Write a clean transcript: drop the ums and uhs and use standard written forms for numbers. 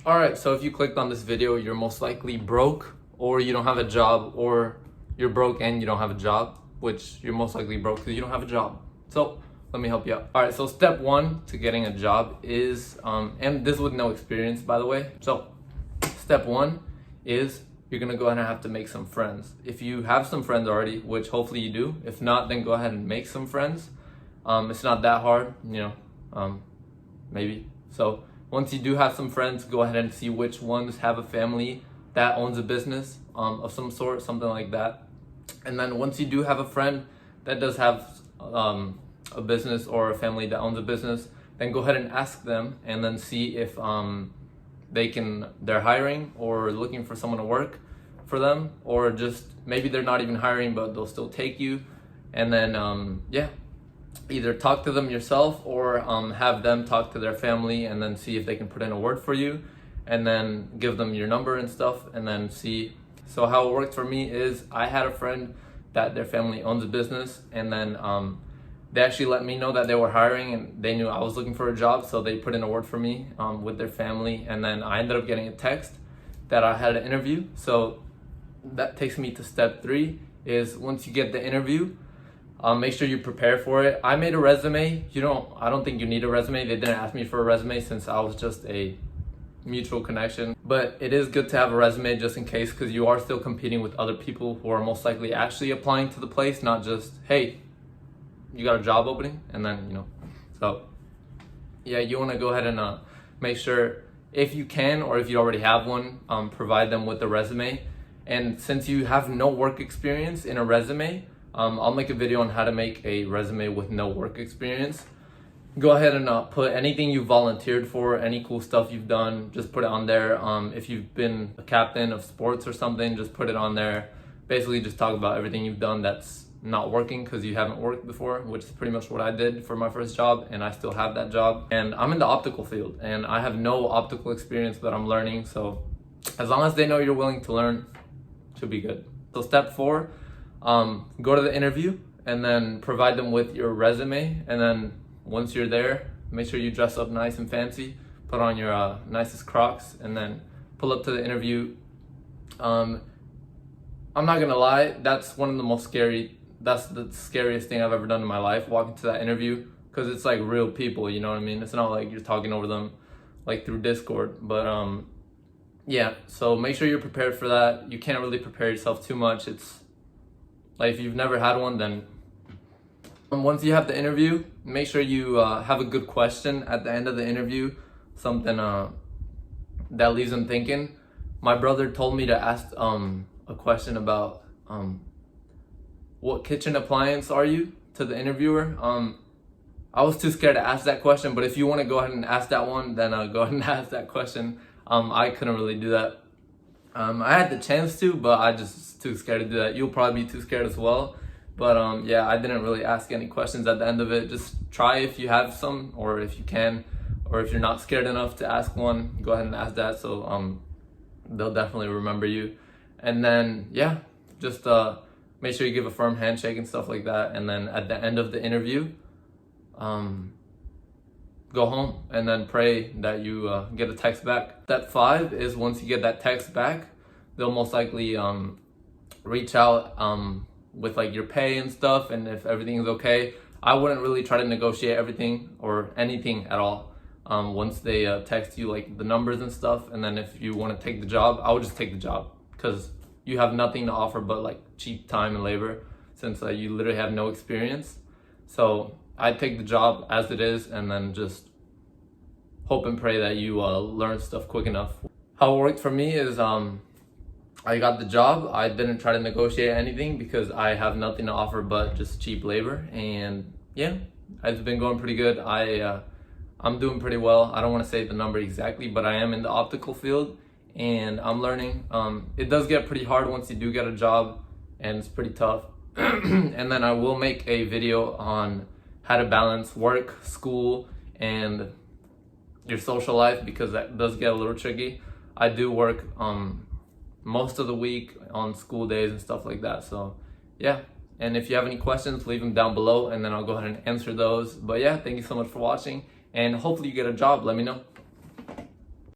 Alright, so if you clicked on this video, you're most likely broke, or you don't have a job, or you're broke and you don't have a job, which you're most likely broke because you don't have a job. So let me help you out. Alright, so step one to getting a job is, and this with no experience, by the way. So step one is you're gonna go ahead and have to make some friends. If you have some friends already, which hopefully you do, if not, then go ahead and make some friends. It's not that hard, maybe. So once you do have some friends, go ahead and see which ones have a family that owns a business of some sort, something like that. And then once you do have a friend that does have a business or a family that owns a business, then go ahead and ask them and then see if they're hiring or looking for someone to work for them, or just maybe they're not even hiring but they'll still take you. And then either talk to them yourself or have them talk to their family and then see if they can put in a word for you, and then give them your number and stuff and then see. So how it worked for me is I had a friend that their family owns a business, and then they actually let me know that they were hiring and they knew I was looking for a job, so they put in a word for me with their family, and then I ended up getting a text that I had an interview. So that takes me to step three, is once you get the interview, make sure you prepare for it. I made a resume. I don't think you need a resume. They didn't ask me for a resume since I was just a mutual connection. But it is good to have a resume just in case, because you are still competing with other people who are most likely actually applying to the place, not just, hey, you got a job opening, and then, So yeah, you want to go ahead and make sure, if you can, or if you already have one, provide them with the resume. And since you have no work experience in a resume, I'll make a video on how to make a resume with no work experience. Go ahead and put anything you volunteered for, any cool stuff you've done, just put it on there. If you've been a captain of sports or something, just put it on there. Basically just talk about everything you've done that's not working because you haven't worked before, which is pretty much what I did for my first job, and I still have that job. And I'm in the optical field and I have no optical experience, but I'm learning. So as long as they know you're willing to learn, should be good. So step four, go to the interview and then provide them with your resume. And then once you're there, make sure you dress up nice and fancy, put on your nicest Crocs, and then pull up to the interview. I'm not gonna lie, that's the scariest thing I've ever done in my life, walking to that interview, because it's like real people, you know what I mean? It's not like you're talking over them like through Discord. But yeah, so make sure you're prepared for that. You can't really prepare yourself too much. It's like, if you've never had one, then once you have the interview, make sure you have a good question at the end of the interview, something that leaves them thinking. My brother told me to ask a question about what kitchen appliance are you, to the interviewer. I was too scared to ask that question, but if you want to go ahead and ask that one, then go ahead and ask that question. I couldn't really do that. I had the chance to, but I just too scared to do that. You'll probably be too scared as well. But yeah, I didn't really ask any questions at the end of it. Just try if you have some, or if you can, or if you're not scared enough to ask one, go ahead and ask that. So they'll definitely remember you. And then yeah, just make sure you give a firm handshake and stuff like that. And then at the end of the interview, go home and then pray that you get a text back. Step five is once you get that text back, they'll most likely reach out with like your pay and stuff, and if everything is okay. I wouldn't really try to negotiate everything or anything at all once they text you like the numbers and stuff. And then if you want to take the job, I would just take the job, because you have nothing to offer but like cheap time and labor, since you literally have no experience. So I'd take the job as it is, and then just hope and pray that you learn stuff quick enough. How it worked for me is I got the job. I didn't try to negotiate anything because I have nothing to offer but just cheap labor. And yeah, it's been going pretty good. I'm doing pretty well. I don't want to say the number exactly, but I am in the optical field and I'm learning. It does get pretty hard once you do get a job, and it's pretty tough. And then I will make a video on how to balance work, school, and your social life, because that does get a little tricky. I do work most of the week on school days and stuff like that. So yeah, and if you have any questions, leave them down below and then I'll go ahead and answer those. But yeah, thank you so much for watching, and hopefully you get a job. Let me know.